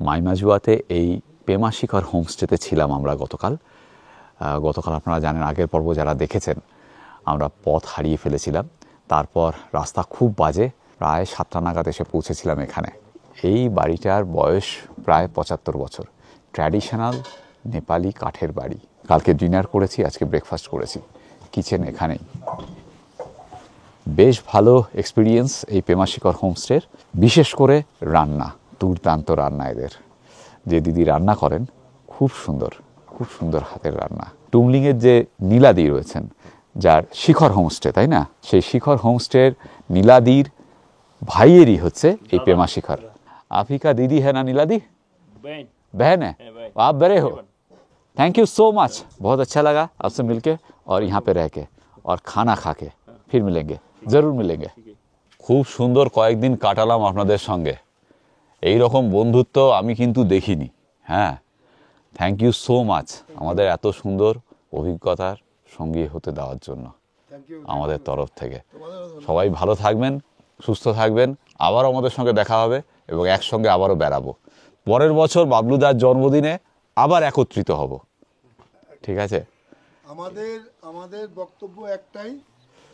মাইমাজুয়াতে এই পেমা শিখর হোমস্টেতে ছিলাম আমরা গতকাল আপনারা জানেন, আগের পর্ব যারা দেখেছেন, আমরা পথ হারিয়ে ফেলেছিলাম। তারপর রাস্তা খুব বাজে, প্রায় 7টা নাগাদ এসে পৌঁছেছিলাম এখানে। এই বাড়িটার বয়স প্রায় 75 বছর। ট্র্যাডিশনাল নেপালি কাঠের বাড়ি। কালকে ডিনার করেছি, আজকে ব্রেকফাস্ট করেছি। কিচেন এখানেই। বেশ ভালো এক্সপিরিয়েন্স এই পেমা শিখর হোমস্টের। বিশেষ করে রান্না, দুর্দান্ত রান্না এদের। যে দিদি রান্না করেন খুব সুন্দর হাতের রান্না। টুমলিংয়ের যে নীলাদি রয়েছেন, যার শিখর হোমস্টে, তাই না, সেই শিখর হোমস্টের নীলাদির ভাইয়েরই হচ্ছে এই পেমা শিখর। আফিকা দিদি হ্যাঁ না নীলাদি? बहन है। आप बड़े हो। थैंक यू सो मच, बहुत अच्छा लगा आपसे मिलके और यहाँ पे रह के और खाना खा के। फिर मिलेंगे, जरूर मिलेंगे। খুব সুন্দর কয়েকদিন কাটালাম আপনাদের সঙ্গে। এই রকম বন্ধুত্ব আমি কিন্তু দেখিনি। হ্যাঁ, থ্যাংক ইউ সো মাচ আমাদের এত সুন্দর অভিজ্ঞতার সঙ্গী হতে দেওয়ার জন্য আমাদের তরফ থেকে। সবাই ভালো থাকবেন, সুস্থ থাকবেন। আবার আমাদের সঙ্গে দেখা হবে এবং একসঙ্গে আবারও বেড়াবো। পরের বছর বাবলুদার জন্মদিনে আবার একত্রিত হব, ঠিক আছে? আমাদের বক্তব্য একটাই,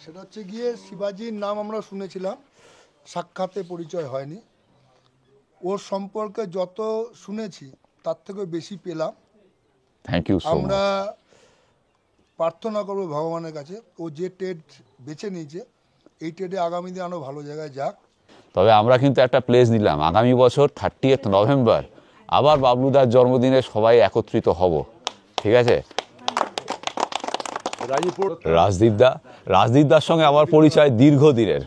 সেটা হচ্ছে গিয়ে শিবাজির নাম আমরা শুনেছিলাম, সাক্ষাতে পরিচয় হয়নি। ওর সম্পর্কে যত শুনেছি তার থেকে বেশি পেলাম। Thank you. আমরা প্রার্থনা করবো ভগবানের কাছে, ও যে টেড বেছে নিয়েছে এই টেডে আগামী দিন আরও ভালো জায়গায় যাক। তবে আমরা কিন্তু একটা প্লেস নিলাম, আগামী বছর 30 নভেম্বর আবার বাবলুদার জন্মদিনে সবাই একত্রিত হব, ঠিক আছে? রাজদীপদার সঙ্গে আমার পরিচয় দীর্ঘদিনের,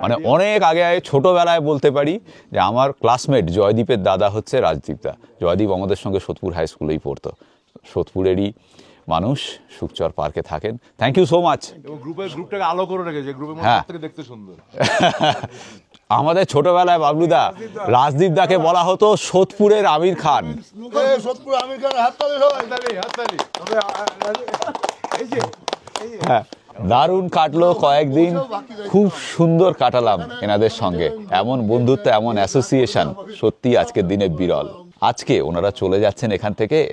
মানে অনেক আগে ছোটবেলায় বলতে পারি যে আমার ক্লাসমেট জয়দীপের দাদা হচ্ছে রাজদীপদা। জয়দীপ আমাদের সঙ্গে সোদপুর হাই স্কুলেই পড়তো, সোদপুরেরই মানুষ, সুকচর পার্কে থাকেন। Thank you so much. গ্রুপটাকে আলো করে রেখেছে, গ্রুপের মধ্যে থেকে দেখতে সুন্দর। আমাদের ছোটবেলায় বাবলুদা রাজদীপদাকে বলা হতো সোদপুরের আমির খান। হ্যাঁ, দারুণ কাটলো কয়েকদিন, খুব সুন্দর কাটালাম এনাদের সঙ্গে। এমন বন্ধুত্ব, এমন অ্যাসোসিয়েশন সত্যি আজকের দিনে বিরল। আজকে ওনারা চলে যাচ্ছেন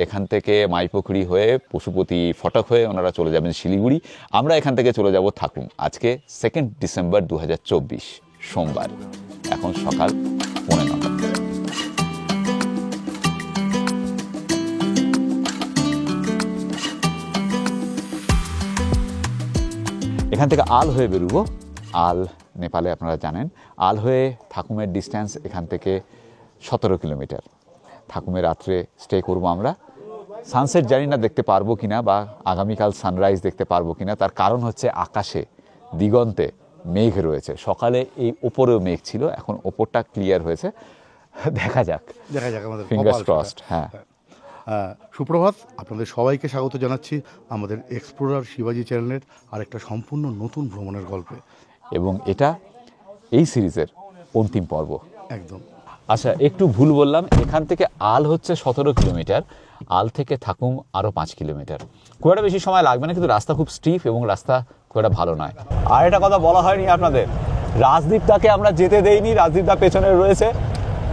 এখান থেকে মাইপুখুরি হয়ে পশুপতি ফটক হয়ে ওনারা চলে যাবেন শিলিগুড়ি। আমরা এখান থেকে চলে যাব থাকুম। আজকে 2 ডিসেম্বর 2024 সোমবার, এখন সকাল 9:15। এখান থেকে আল হয়ে বেরোবো। আল নেপালে আপনারা জানেন, আল হয়ে থাকুমের ডিস্ট্যান্স এখান থেকে 17 কিলোমিটার। থাকুমে রাত্রে স্টে করবো আমরা। সানসেট জানি না দেখতে পারবো কিনা, বা আগামীকাল সানরাইজ দেখতে পারবো কিনা। তার কারণ হচ্ছে আকাশে দিগন্তে মেঘ রয়েছে। সকালে এই ওপরেও মেঘ ছিল, এখন ওপরটা ক্লিয়ার হয়েছে। দেখা যাক আমাদের ফিঙ্গার্স ক্রসড। হ্যাঁ, সুপ্রভাত, আপনাদের সবাইকে স্বাগত জানাচ্ছি আমাদের এক্সপ্লোরার শিবাজি চ্যানেলের আরেকটা সম্পূর্ণ নতুন ভ্রমণের গল্পে। এবং এটা এই সিরিজের অন্তিম পর্ব একদম। আচ্ছা, একটু ভুল বললাম, এখান থেকে আল হচ্ছে 17 কিলোমিটার, আল থেকে থাকুম আরও 5 কিলোমিটার। খুব একটা বেশি সময় লাগবে না, কিন্তু রাস্তা খুব স্টিফ এবং রাস্তা খুব একটা ভালো নয়। আর একটা কথা বলা হয়নি আপনাদের, রাজদীপদাকে আমরা যেতে দেইনি। রাজদীপদা পেছনে রয়েছে।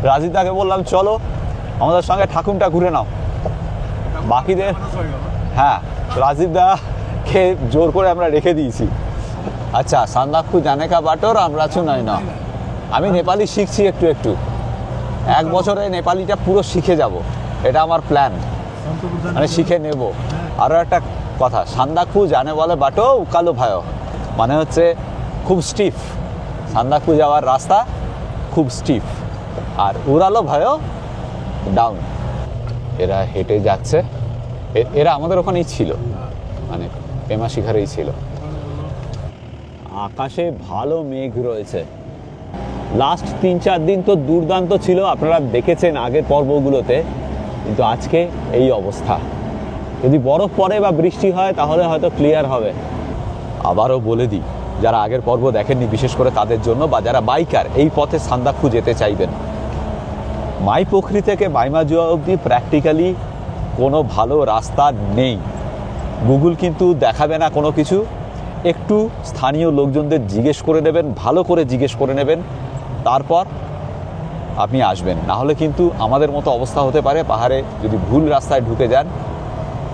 রাজদীপদাকে বললাম চলো আমাদের সঙ্গে ঠাকুমটা ঘুরে নাও। বাকিদের, হ্যাঁ, রাজদীপদাকে জোর করে আমরা রেখে দিয়েছি। আচ্ছা, সান্দাকফু জানে কা বাটোর আমরা চুনাই না। আমি নেপালি শিখছি একটু। 1 বছরে নেপালিটা পুরো শিখে যাব, এটা আমার প্ল্যান, মানে শিখে নেব। আরও একটা কথা, সান্দাকফু জানে বলে বাটো উকালো ভায়ো, মানে হচ্ছে খুব স্টিফ। সান্দাকফু যাওয়ার রাস্তা খুব স্টিফ, আর উড়ালো ভায়ো ডাউন। এরা হেঁটে যাচ্ছে, এরা আমাদের ওখানেই ছিল, মানে পেমা শিখরেই ছিল। আকাশে ভালো মেঘ রয়েছে। লাস্ট 3-4 দিন তো দুর্দান্ত ছিল, আপনারা দেখেছেন আগের পর্বগুলোতে, কিন্তু আজকে এই অবস্থা। যদি বরফ পড়ে বা বৃষ্টি হয় তাহলে হয়তো ক্লিয়ার হবে। আবারও বলে দিই, যারা আগের পর্ব দেখেননি, বিশেষ করে তাদের জন্য, বা যারা বাইকার এই পথে সান্দাকফু যেতে চাইবেন, মাইপুখুরি থেকে মাইমাজুয়া অবধি প্র্যাকটিক্যালি কোনো ভালো রাস্তা নেই। গুগল কিন্তু দেখাবে না কোনো কিছু। একটু স্থানীয় লোকজনদের জিজ্ঞেস করে নেবেন, ভালো করে জিজ্ঞেস করে নেবেন, তারপর আপনি আসবেন, না হলে কিন্তু আমাদের মতো অবস্থা হতে পারে। পাহাড়ে যদি ভুল রাস্তায় ঢুকে যান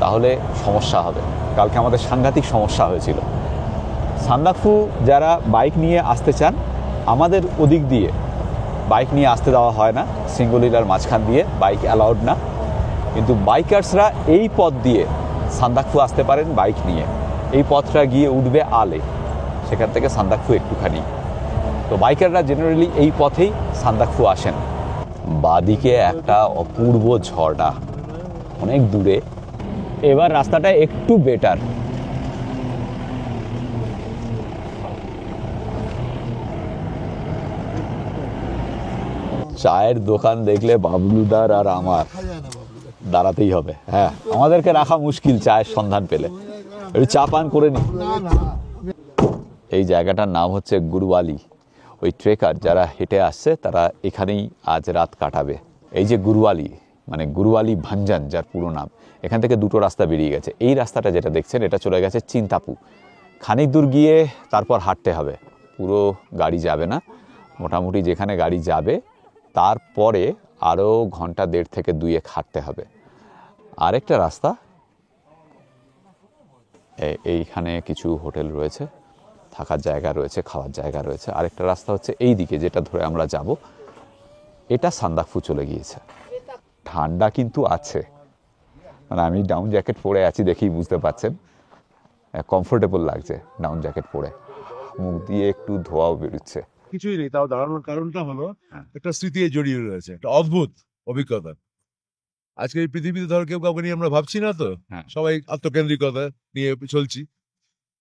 তাহলে সমস্যা হবে। কালকে আমাদের সাংঘাতিক সমস্যা হয়েছিল। সান্দাকফু যারা বাইক নিয়ে আসতে চান, আমাদের ওদিক দিয়ে বাইক নিয়ে আসতে দেওয়া হয় না, সিঙ্গলিলার মাঝখান দিয়ে বাইক অ্যালাউড না। কিন্তু বাইকার্সরা এই পথ দিয়ে সান্দাকফু আসতে পারেন বাইক নিয়ে। এই পথটা গিয়ে উঠবে আলে, সেখান থেকে সান্দাকফু একটুখানি। তো বাইকাররা জেনারেলি এই পথেই সান্দাকফু আসেন। বাদিকে একটা অপূর্ব ঝর্ণা অনেক দূরে। এবার রাস্তাটা একটু বেটার। চায়ের দোকান দেখলে বাবলুদার আর আমার দাঁড়াতেই হবে। হ্যাঁ, আমাদেরকে রাখা মুশকিল চায়ের সন্ধান পেলে। একটু চা পান করে নি। এই জায়গাটার নাম হচ্ছে গুরুয়ালি। ওই ট্রেকার যারা হেঁটে আসছে তারা এখানেই আজ রাত কাটাবে। এই যে গুরুয়ালি, মানে গুরুয়ালি ভাঞ্জান যার পুরো নাম, এখান থেকে দুটো রাস্তা বেরিয়ে গেছে। এই রাস্তাটা যেটা দেখছেন এটা চলে গেছে চিন্তাপু। খানিক দূর গিয়ে তারপর হাঁটতে হবে, পুরো গাড়ি যাবে না। মোটামুটি যেখানে গাড়ি যাবে তারপরে আরও ঘন্টা 1.5 থেকে 2 হাঁটতে হবে। আরেকটা রাস্তা, এইখানে কিছু হোটেল রয়েছে, থাকার জায়গা রয়েছে, খাওয়ার জায়গা রয়েছে। আরেকটা রাস্তা হচ্ছে এই দিকে, যেটা ধরে আমরা যাব। এটা সান্দাকফু চলে গিয়েছে। ঠান্ডা কিন্তু আছে, মানে আমি ডাউন জ্যাকেট পরে আছি দেখেই বুঝতে পারছেন। কমফোর্টেবল লাগছে ডাউন জ্যাকেট পরে। মুখ দিয়ে একটু ধোঁয়াও বেরোচ্ছে। কিছুই নেই, তাও দাঁড়ানোর কারণটা হলো একটা স্মৃতি জড়িয়ে রয়েছে, একটা অদ্ভুত অভিজ্ঞতা। আজকে এই পৃথিবীতে ধর কেউ কাউকে নিয়ে আমরা ভাবছি না তো, সবাই আত্মকেন্দ্রিকতা নিয়ে চলছি,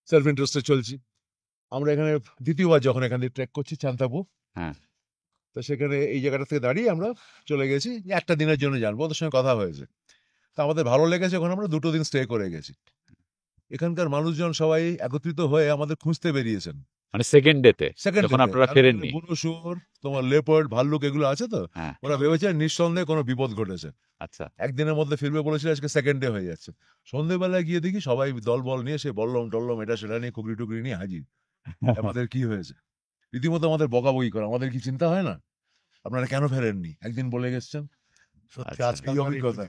সেলফ ইন্টারেস্টে চলছি। আমরা এখানে দ্বিতীয়বার যখন এখান থেকে ট্রেক করছি চান্তাপু, তো সেখানে এই জায়গাটা থেকে দাঁড়িয়ে আমরা চলে গেছি একটা দিনের জন্য জানবো, ওদের সঙ্গে কথা হয়েছে। তা আমাদের ভালো লেগেছে, ওখানে আমরা 2 দিন স্টে করে গেছি। এখানকার মানুষজন সবাই একত্রিত হয়ে আমাদের খুঁজতে বেরিয়েছেন, মানে সেকেন্ড ডেতে যখন আপনারা ফেরেননি। বুনো শুয়োর, তোমার লেপার্ড, ভাল্লুক এগুলো আছে তো, ওরা ভেবেছে নিঃসন্দেহে কোনো বিপদ ঘটেছে। আচ্ছা, একদিনের মধ্যে ফিরবে বলেছিল, আজকে সেকেন্ড ডে হয়ে যাচ্ছে। সন্ধ্যেবেলায় গিয়ে দেখি সবাই দল বল নিয়ে সে বললম টল্লম এটা সেটা নিয়ে খুকরি টুকরি নিয়ে হাজির। আমাদের কি হয়েছে, রীতিমতো আমাদের বকাবকি করে। আমাদের কি চিন্তা হয় না আপনারা কেন ফেরেননি, একদিন বলে গেছেন। সত্যি আজকে এই অভিজ্ঞতা,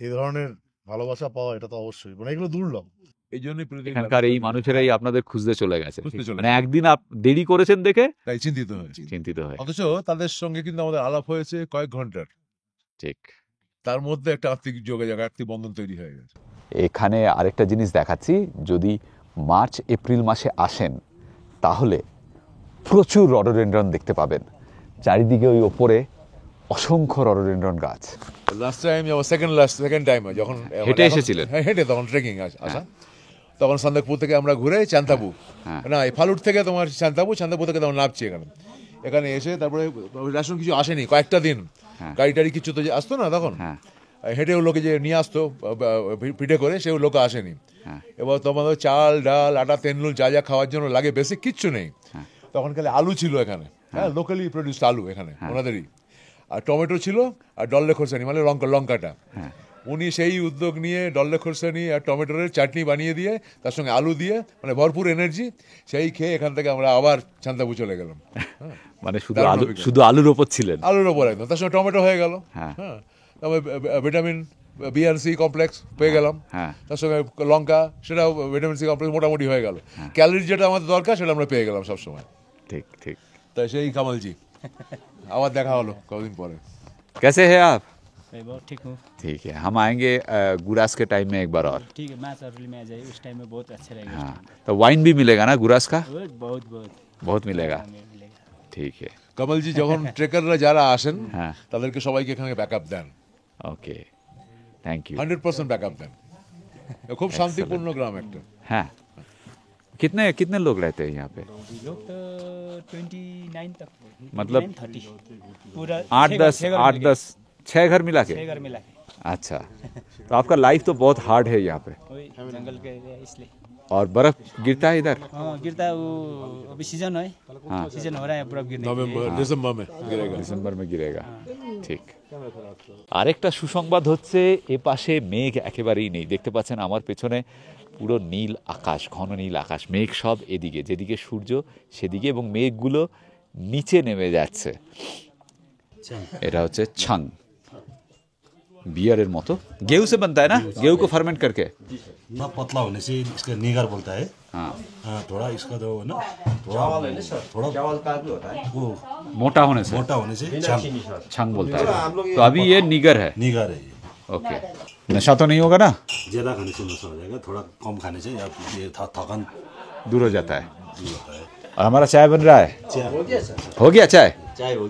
এই ধরনের ভালোবাসা পাওয়া এটা তো অবশ্যই, মানে এগুলো দুর্লভ। এই জন্যই এখানকার এই মানুষেরাই আপনাদের খুঁজতে চলে গেছে। খুঁজতে চলে মানে একদিন দেরি করেছেন দেখে তাই চিন্তিত হয়েছে, চিন্তিত হয়। অথচ তাদের সঙ্গে কিন্তু আমাদের আলাপ হয়েছে কয়েক ঘন্টার। ঠিক, তার মধ্যে একটা আত্মিক যোগাযোগ, আত্মিক বন্ধন তৈরি হয়ে গেছে। এখানে আরেকটা জিনিস দেখাচ্ছি, যদি মার্চ এপ্রিল মাসে আসেন তাহলে প্রচুর রডোডেনড্রন দেখতে পাবেন। চারিদিকে ওই ওপরে অসংখ্য রডোডেনড্রন গাছ। লাস্ট টাইম সেকেন্ড টাইম যখন হেঁটে এসেছিলেন, হেঁটে তখন ট্রেকিং আসা, তখন সান্দাকপুর থেকে আমরা ঘুরে চান্তাপু, না এই ফালুট থেকে তোমার চান্তাপু থেকে তখন নামছি এখানে এসে তারপরে রেশন কিছু আসেনি কয়েকটা দিন, গাড়ি টাড়ি কিছু তো আসতো না তখন, হেঁটেও লোকে যে নিয়ে আসতো পিঠে করে, সেও লোক আসেনি। এবার তোমাদের চাল ডাল আটা তেল যা যা খাওয়ার জন্য লাগে বেসিক কিচ্ছু নেই। তখন খালি আলু ছিল এখানে, লোকালি প্রডিউসড আলু এখানে ওনাদেরই, আর টমেটো ছিল, আর ডল্লে খোরসানি মানে লঙ্কাটা। উনি সেই উদ্যোগ নিয়ে ডল্লে খোরসানি আর টমেটোর চাটনি বানিয়ে দিয়ে তার সঙ্গে আলু দিয়ে, মানে ভরপুর এনার্জি, সেই খেয়ে এখান থেকে আমরা আবার চান্তাপু চলে গেলাম। মানে শুধু আলুর ওপর ছিলেন, আলুর ওপর একদম, তার সঙ্গে টমেটো হয়ে গেল, তারপরে ভিটামিন বি আর সি কমপ্লেক্স পেয়ে গেলাম, তার সঙ্গে লঙ্কা, সেটাও ভিটামিন সি কমপ্লেক্স মোটামুটি হয়ে গেল। ক্যালোরি যেটা আমাদের দরকার সেটা আমরা পেয়ে গেলাম সবসময়। ঠিক ঠিক। তাই সেই কামালজি আবার দেখা হলো কতদিন পরে। कैसे हैं आप? मैं बहुत ठीक हूँ। ठीक है, हम आएंगे गुरास के टाइम में एक बार और। ठीक है, मार्च अप्रैल में आ जाइए, उस टाइम में बहुत अच्छा रहेगा। हाँ, तो वाइन भी मिलेगा ना गुरास का? बहुत बहुत बहुत मिलेगा। मिलेगा। ठीक है, কামালজি যখন ট্রেকাররা যারা আসেন তাদেরকে সবাইকে এখানে ব্যাকআপ দেন। Okay, thank you. 100% ব্যাকআপ দেন। খুব শান্তিপূর্ণ গ্রাম একটা। हाँ, कितने लोग रहते हैं यहाँ पे? लोग तो 29 तक, मतलब 30 पूरा 8-10 6 घर मिला के? 6 घर मिला के। अच्छा, तो आपका लाइफ तो बहुत हार्ड है यहाँ पे, वही जंगल के एरिया इसलिए। और बर्फ गिरता है इधर? हाँ गिरता है, वो अभी सीजन है। हाँ सीजन हो रहा है, बर्फ गिरने। ডিসেম্বর মে गिरेगा। ডিসেম্বর মে গিরেগা। ঠিক। আরেকটা সুসংবাদ হচ্ছে এ পাশে মেঘ একেবারেই নেই। দেখতে পাচ্ছেন আমার পেছনে পুরো নীল আকাশ, ঘন নীল আকাশ, মেঘ সব এদিকে, যেদিকে সূর্য সেদিকে, এবং মেঘগুলো নিচে নেমে যাচ্ছে। এটা হচ্ছে ছাং, बियर मतो। गेहूं से बनता है ना, गेहूं को फर्मेंट करके। ना पतला होने से इसका निगर बोलता है। हाँ थोड़ा इसका जो ना थोड़ा चावल का भी होता है वो मोटा होने से छंग बोलता है। तो अभी ये निगर है। निगर है ये। ओके, नशा तो नहीं होगा ना? ज़्यादा खाने से नशा हो जाएगा, थोड़ा कम खाने से ये थकान दूर हो जाता है। और हमारा चाय बन रहा है, हो गया चाय?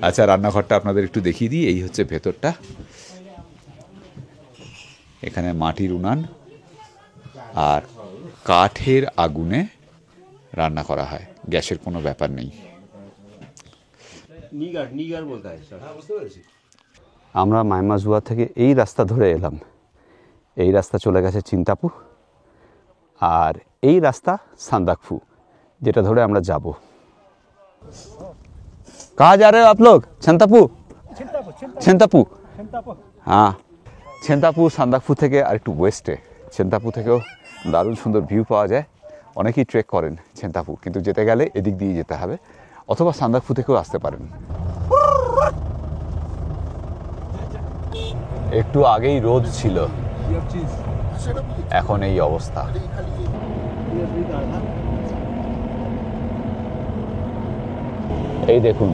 আচ্ছা, রান্নাঘরটা আপনাদের একটু দেখিয়ে দিই। এই হচ্ছে ভেতরটা, এখানে মাটির উনান আর কাঠের আগুনে রান্না করা হয়, গ্যাসের কোনো ব্যাপার নেই। নিগার বলতে হয়। আমরা মাইমাজুয়া থেকে এই রাস্তা ধরে এলাম, এই রাস্তা চলে গেছে চিন্তাপু, আর এই রাস্তা সান্দাকফু, যেটা ধরে আমরা যাব। कहाँ जा रहे हो आप लोग? छिंतापू। छिंतापू, हाँ। छिंतापू সান্দাকফু থেকে আর একটু ওয়েস্টে। छिंतापू থেকেও দারুণ সুন্দর ভিউ পাওয়া যায়। অনেকেই ট্রেক করেন छिंतापू, কিন্তু যেতে গেলে এদিক দিয়ে যেতে হবে, অথবা সান্দাকফু থেকেও আসতে পারেন। একটু আগেই রোদ ছিল, এখন এই অবস্থা। এই দেখুন,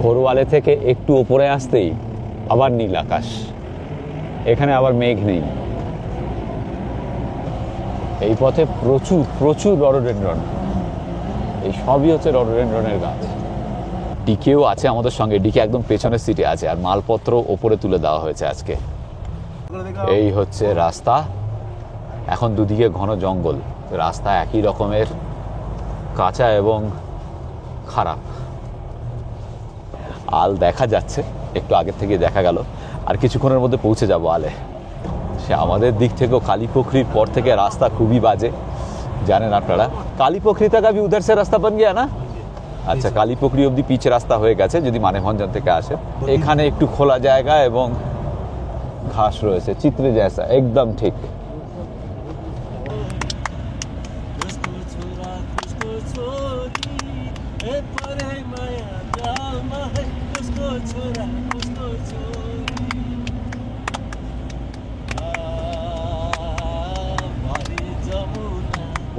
ঘোরওয়ালে থেকে একটু উপরে আসতেই আবার নীল আকাশ, এখানে আবার মেঘ নেই। এই পথে প্রচুর প্রচুর রডোডেনড্রন, এই সবই হচ্ছে রডোডেনড্রনের গাছ। ডিকেও আছে আমাদের সঙ্গে, ডিকে একদম পেছনের সিটে আছে, আর মালপত্র ওপরে তুলে দেওয়া হয়েছে আজকে। এই হচ্ছে রাস্তা, এখন দুদিকে ঘন জঙ্গল, রাস্তা একই রকমের কাঁচা এবং খারাপ। আল দেখা যাচ্ছে, একটু আগের থেকে দেখা গেল, আর কিছুক্ষণের মধ্যে পৌঁছে যাব আলে। সে আমাদের দিক থেকেও কালীপুখরির পর থেকে রাস্তা খুবই বাজে, জানেন আপনারা। কালীপুখরি থেকে भी उधर से रास्ता बन गया ना? আচ্ছা, কালীপুখরি অবধি পিচ রাস্তা হয়ে গেছে যদি মানেভঞ্জন থেকে আসে। এখানে একটু খোলা জায়গা এবং ঘাস রয়েছে, চিত্রে জैसा, একদম ঠিক।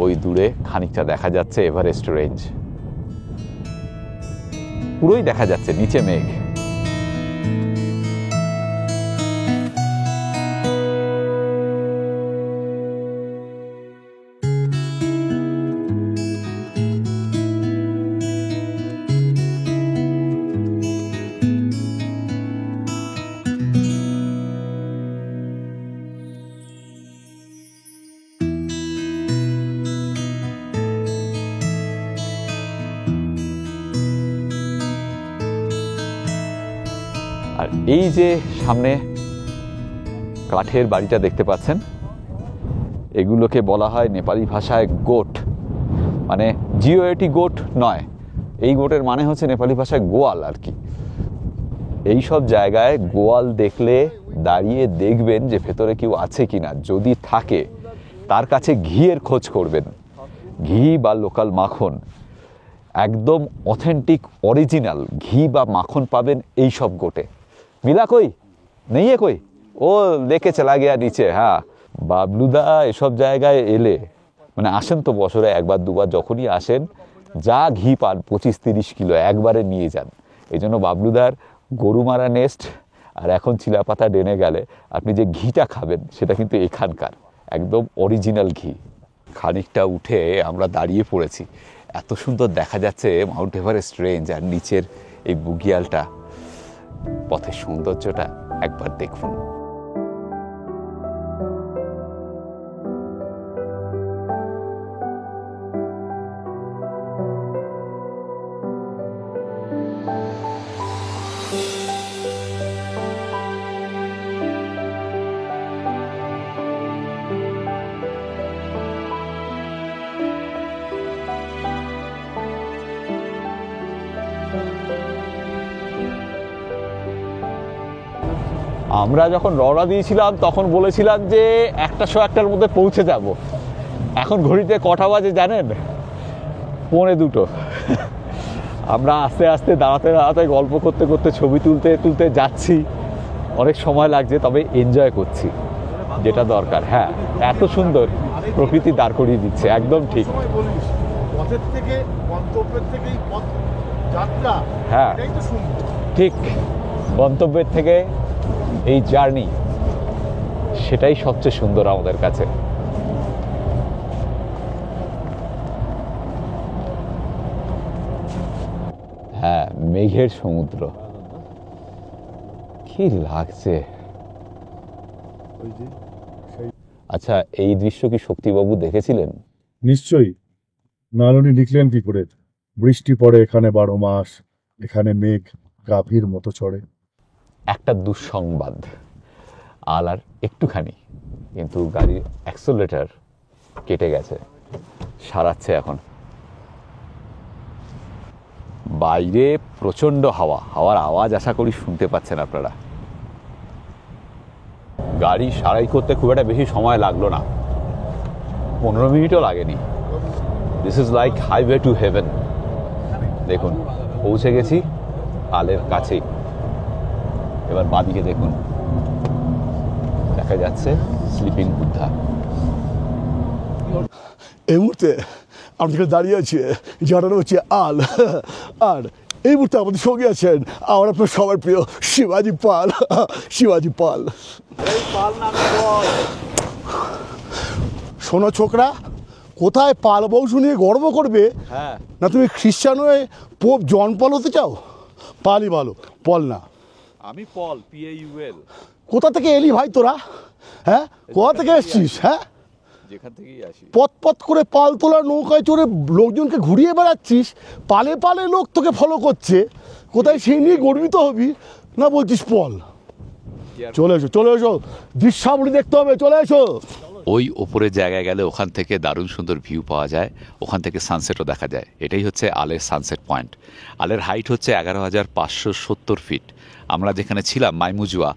ওই দূরে খানিকটা দেখা যাচ্ছে এভারেস্ট রেঞ্জ, পুরোই দেখা যাচ্ছে, নিচে মেঘ। আর এই যে সামনে কাঠের বাড়িটা দেখতে পাচ্ছেন, এগুলোকে বলা হয় নেপালি ভাষায় গোট, মানে জিওএটি গোট নয়, এই গোটের মানে হচ্ছে নেপালি ভাষায় গোয়াল আর কি। এই সব জায়গায় গোয়াল দেখলে দাঁড়িয়ে দেখবেন যে ভেতরে কেউ আছে কিনা, যদি থাকে তার কাছে ঘিয়ের খোঁজ করবেন। ঘি বা লোকাল মাখন, একদম অথেন্টিক অরিজিনাল ঘি বা মাখন পাবেন এই সব গোটে। মিলা কই নেই কই, ও লেকে চলা গিয়া নিচে। হ্যাঁ, বাবলুদা এসব জায়গায় এলে, মানে আসেন তো বছরে একবার দুবার, যখনই আসেন যা ঘি পান 25-30 কিলো একবারে নিয়ে যান। এই জন্য বাবলুদার গরুমারা নেস্ট আর এখন চিলাপাতা ডেনে গেলে আপনি যে ঘিটা খাবেন সেটা কিন্তু এখানকার একদম অরিজিনাল ঘি। খানিকটা উঠে আমরা দাঁড়িয়ে পড়েছি, এত সুন্দর দেখা যাচ্ছে মাউন্ট এভারেস্ট রেঞ্জ, আর নিচের এই বুগিয়ালটা, পথের সৌন্দর্যটা একবার দেখুন। আমরা যখন রওনা দিয়েছিলাম তখন বলেছিলাম যে 1:01টার মধ্যে পৌঁছে যাব। এখন ঘড়িতে কটা বাজে জানেন? 1:45। আমরা আস্তে আস্তে দাঁড়াতে দাঁড়াতে গল্প করতে করতে ছবি তুলতে তুলতে যাচ্ছি, অনেক সময় লাগছে, তবে এনজয় করছি, যেটা দরকার। হ্যাঁ, এত সুন্দর প্রকৃতি দাঁড় করিয়ে দিচ্ছে, একদম ঠিক। পথের থেকে গন্তব্যের থেকে পথ যাত্রা, হ্যাঁ এটাই তো সুন্দর। ঠিক, গন্তব্যের থেকে এই জার্নি, সেটাই সবচেয়ে সুন্দর আমাদের কাছে। হ্যাঁ, মেঘের সমুদ্র, কি লাগছে। আচ্ছা, এই দৃশ্য কি শক্তিবাবু দেখেছিলেন? নিশ্চয়ই, নাহলে উনি লিখলেন কি করে? বৃষ্টি পড়ে এখানে 12 মাস, এখানে মেঘ গাভীর মতো চড়ে। একটা দুঃসংবাদ, আর একটুখানি, কিন্তু গাড়ির অ্যাক্সেলারেটর কেটে গেছে, সারাচ্ছে এখন। বাইরে প্রচণ্ড হাওয়া, হাওয়ার আওয়াজ আশা করি শুনতে পাচ্ছেন আপনারা। গাড়ি সারাই করতে খুব একটা বেশি সময় লাগলো না, 15 মিনিটও লাগেনি। This is like highway to heaven. দেখুন, পৌঁছে গেছি আলের কাছেই। এবার বাদিকে দেখুন, দেখা যাচ্ছে স্লিপিং বুদ্ধা। এই মুহূর্তে আমরা যেখানে দাঁড়িয়ে আছি, যারা হচ্ছে আল, আর এই মুহূর্তে আমাদের সঙ্গে আছেন আমার আপনার সবার প্রিয় শিবাজি পাল। শিবাজি পাল, শোনো ছোকরা, কোথায় পাল বংশ নিয়ে গর্ব করবে? হ্যাঁ, না তুমি খ্রিস্টান হয়ে পোপ জন পল হতে চাও? পালই ভালো, পল না। আমি পল, PAUL। কোথা থেকে এলি ভাই তোরা? হ্যাঁ, কোথা থেকে এসছিস? হ্যাঁ, যেখান থেকেই আসি। পথ পথ করে পাল তোলার নৌকায় চড়ে লোকজনকে ঘুরিয়ে বেড়াচ্ছিস, পালে পালে লোক তোকে ফলো করছে, কোথায় সেই নিয়ে গর্বিত হবি না? বলছিস পল। চলে এসো, চলে এসো, দৃশ্যাবলী দেখতে হবে, চলে এসো। ওই ওপরের জায়গায় গেলে ওখান থেকে দারুণ সুন্দর ভিউ পাওয়া যায়, ওখান থেকে সানসেটও দেখা যায়। এটাই হচ্ছে আলের সানসেট পয়েন্ট। আলের হাইট হচ্ছে 11,570 ফিট। আমরা যেখানে ছিলাম মাইমুজুয়া,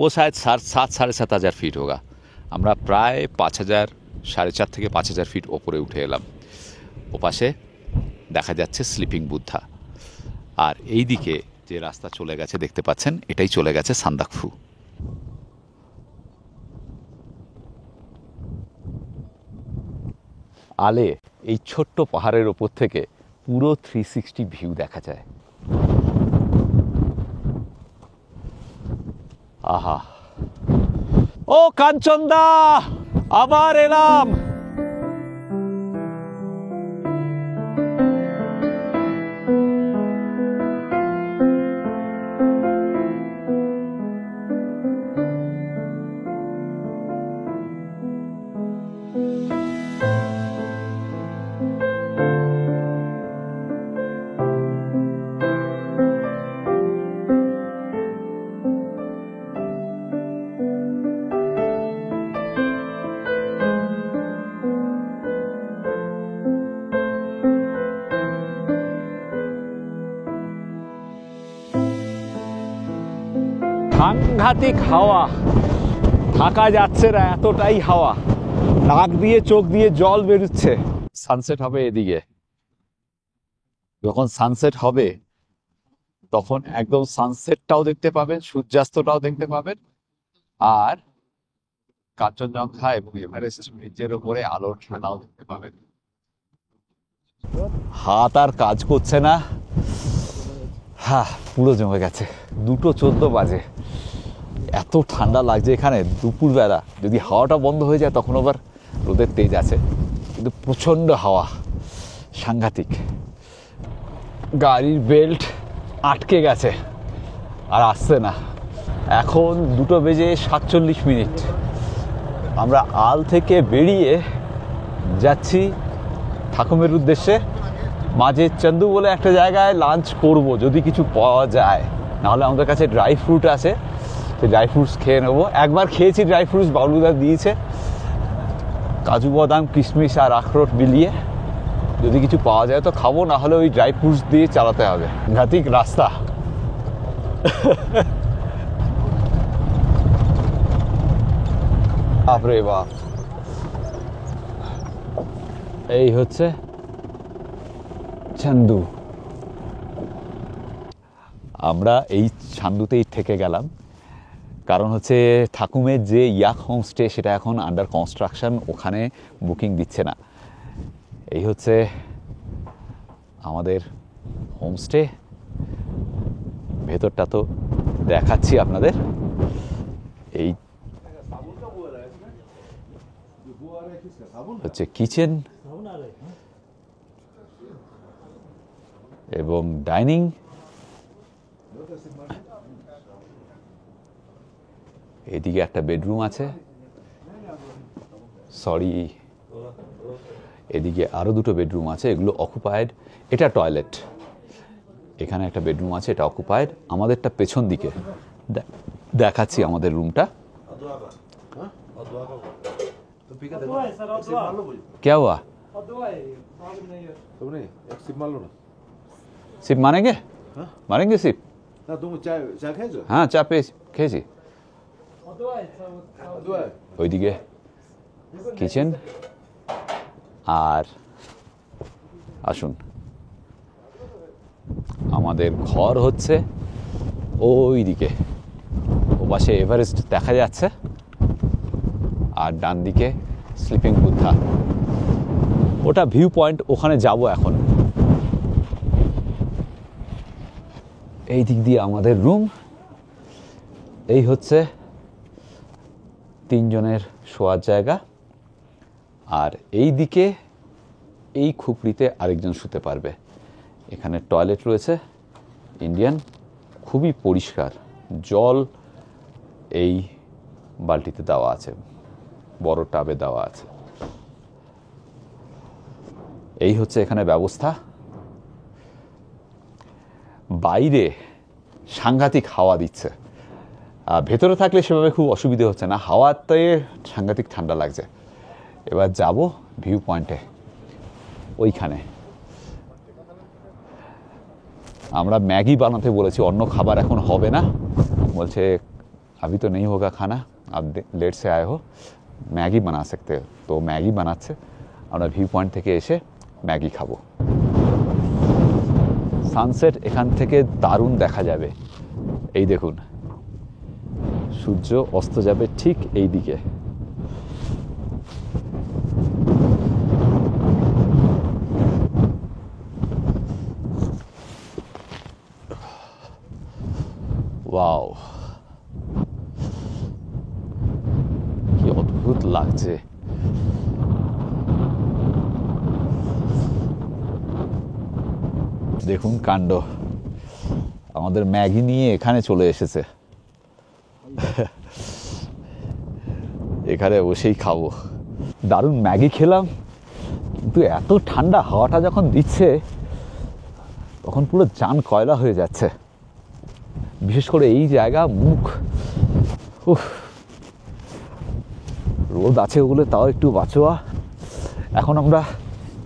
ও শায়দ 7,500 ফিট হোগা। আমরা প্রায় 5,000, 4.5 থেকে 5,000 ফিট ওপরে উঠে এলাম। ওপাশে দেখা যাচ্ছে স্লিপিং বুদ্ধা, আর এই দিকে যে রাস্তা চলে গেছে দেখতে পাচ্ছেন, এটাই চলে গেছে সান্দাকফু। আলে এই ছোট্ট পাহাড়ের ওপর থেকে পুরো 360 ভিউ দেখা যায়। আহা, ও কাঞ্চনদা, আবার এলাম। সাংঘাতিক হাওয়া, থাকা যাচ্ছে না, এতটাই হাওয়া, নাক দিয়ে চোখ দিয়ে জল বেরোচ্ছে। সানসেট হবে এদিকে, যখন সানসেট হবে তখন একদম সানসেটটাও দেখতে পাবেন, সূর্যাস্তটাও দেখতে পাবেন, আর কাঞ্চনজঙ্ঘা এবং এভারেস্ট রেঞ্জের উপরে আলোর খেলাও দেখতে পাবেন। হাত আর কাজ করছে না, হ্যাঁ, পুরো জমে গেছে। 2:14 বাজে, এত ঠান্ডা লাগছে এখানে দুপুরবেলা। যদি হাওয়াটা বন্ধ হয়ে যায় তখন আবার রোদের তেজ আছে, কিন্তু প্রচণ্ড হাওয়া, সাংঘাতিক। গাড়ির বেল্ট আটকে গেছে আর আসছে না। এখন 2:47 আমরা আল থেকে বেরিয়ে যাচ্ছি ঠাকুমের উদ্দেশ্যে। মাঝে চন্দু বলে একটা জায়গায় লাঞ্চ করব যদি কিছু পাওয়া যায়, নাহলে আমাদের কাছে ড্রাই ফ্রুট আছে, সেই ড্রাই ফ্রুটস খেয়ে নেবো। একবার খেয়েছি ড্রাই ফ্রুটস, বাবলুদা দিয়েছে, কাজু বাদাম কিশমিশ আর আখরোট মিলিয়ে। যদি কিছু পাওয়া যায় তো খাবো, না হলে ওই ড্রাই ফ্রুটস দিয়ে চালাতে হবে। সাংঘাতিক রাস্তা। বাপরে বাপ, এই হচ্ছে চন্দু। আমরা এই ছান্দুতেই থেকে গেলাম, কারণ হচ্ছে ঠাকুমের যে ইয়াক হোমস্টে সেটা এখন আন্ডার কনস্ট্রাকশন, ওখানে বুকিং দিচ্ছে না। এই হচ্ছে আমাদের হোমস্টে, ভেতরটা তো দেখাচ্ছি আপনাদের। এই হচ্ছে কিচেন এবং ডাইনিং। এদিকে একটা বেডরুম আছে, সরি এদিকে আরও দুটো বেডরুম আছে, এগুলো অকুপায়েড। এটা টয়লেট, এখানে একটা বেডরুম আছে, এটা অকুপায়েড। আমাদেরটা পেছন দিকে দেখাচ্ছি আমাদের রুমটা। क्या हुआ? तुमने एक सिप मान लो ना। सिप मानेंगे? मानेंगे सिप? ना तुम चाय चाय खाएছো? हाँ চা খেয়েছি। ওইদিকে কিচেন, আর আসুন আমাদের ঘর হচ্ছে ওই দিকে, ও পাশে এভারেস্ট দেখা যাচ্ছে, আর ডান দিকে স্লিপিং বুদ্ধা, ওটা ভিউ পয়েন্ট, ওখানে যাব এখন। এই দিক দিয়ে আমাদের রুম, এই হচ্ছে 3 জনের শোয়ার জায়গা, আর এই দিকে এই খুপড়িতে আরেকজন শুতে পারবে। এখানে টয়লেট রয়েছে ইন্ডিয়ান, খুবই পরিষ্কার, জল এই বালতিতে দেওয়া আছে, বড় টাবে দেওয়া আছে। এই হচ্ছে এখানে ব্যবস্থা। বাইরে সাংঘাতিক হাওয়া দিচ্ছে, ভেতরে থাকলে সেভাবে খুব অসুবিধে হচ্ছে না, হাওয়াতে সাংঘাতিক ঠান্ডা লাগছে। এবার যাব ভিউ পয়েন্টে, ওইখানে আমরা ম্যাগি বানাতে বলেছি, অন্য খাবার এখন হবে না, বলছে अभी तो नहीं होगा खाना, आप लेट से आए हो, ম্যাগি বানা सकते हो। তো ম্যাগি বানাচ্ছে, আমরা ভিউ পয়েন্ট থেকে এসে ম্যাগি খাবো। সানসেট এখান থেকে দারুণ দেখা যাবে, এই দেখুন সূর্য অস্ত যাবে ঠিক এই দিকে। ওয়াও, কি অদ্ভুত লাগছে। দেখুন কাণ্ড, আমাদের ম্যাগি নিয়ে এখানে চলে এসেছে, এখানে বসেই খাবো। দারুণ ম্যাগি খেলাম, কিন্তু এত ঠান্ডা, হাওয়াটা যখন দিচ্ছে তখন পুরো জান কয়লা হয়ে যাচ্ছে, বিশেষ করে এই জায়গা, মুখ, রোদ আছে ওগুলো তাও একটু বাঁচোয়া। এখন আমরা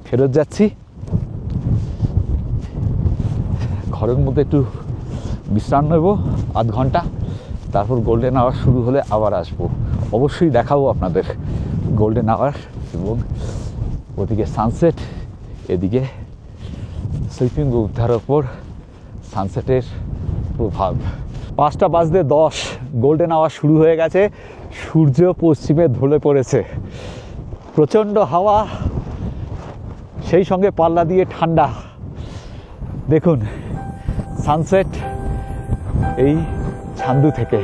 ফেরত যাচ্ছি, ঘরের মধ্যে একটু বিশ্রাম নেব আধ ঘন্টা, তারপর গোল্ডেন আওয়ার শুরু হলে আবার আসবো, অবশ্যই দেখাবো আপনাদের গোল্ডেন আওয়ার এবং ওদিকে সানসেট, এদিকে স্লিপিং বুদ্ধার ওপর সানসেটের প্রভাব। 5:10 গোল্ডেন আওয়ার শুরু হয়ে গেছে, সূর্য পশ্চিমে ঢলে পড়েছে, প্রচণ্ড হাওয়া, সেই সঙ্গে পাল্লা দিয়ে ঠান্ডা। দেখুন সানসেট এই ছান্দু থেকে।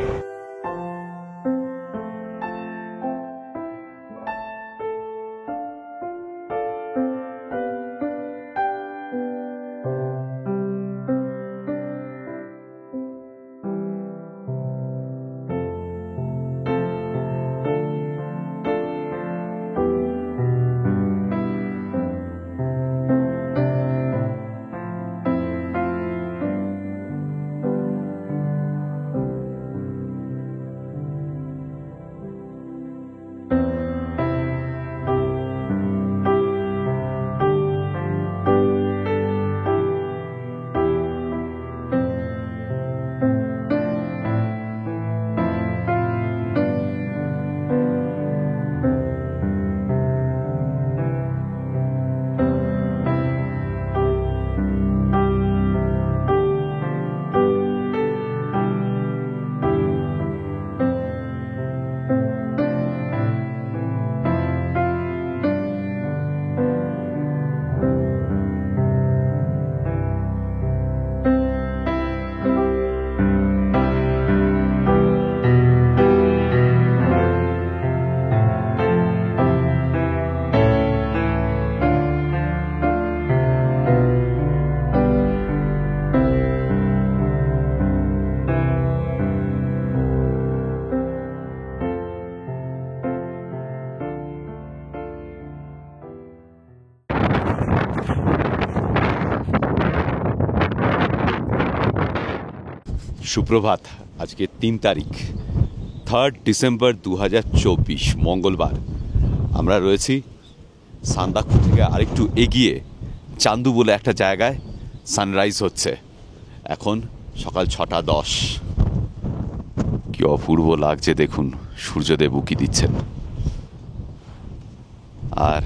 সুপ্রভাত। আজকে 3 তারিখ 3 ডিসেম্বর 2024 মঙ্গলবার। আমরা রয়েছি সান্দাকফু থেকে আরেকটু এগিয়ে চান্দু বলে একটা জায়গায় সানরাইজ হচ্ছে। এখন সকাল 6:10। কি অপূর্ব লাগছে দেখুন, সূর্যদেব উঁকি দিচ্ছেন। আর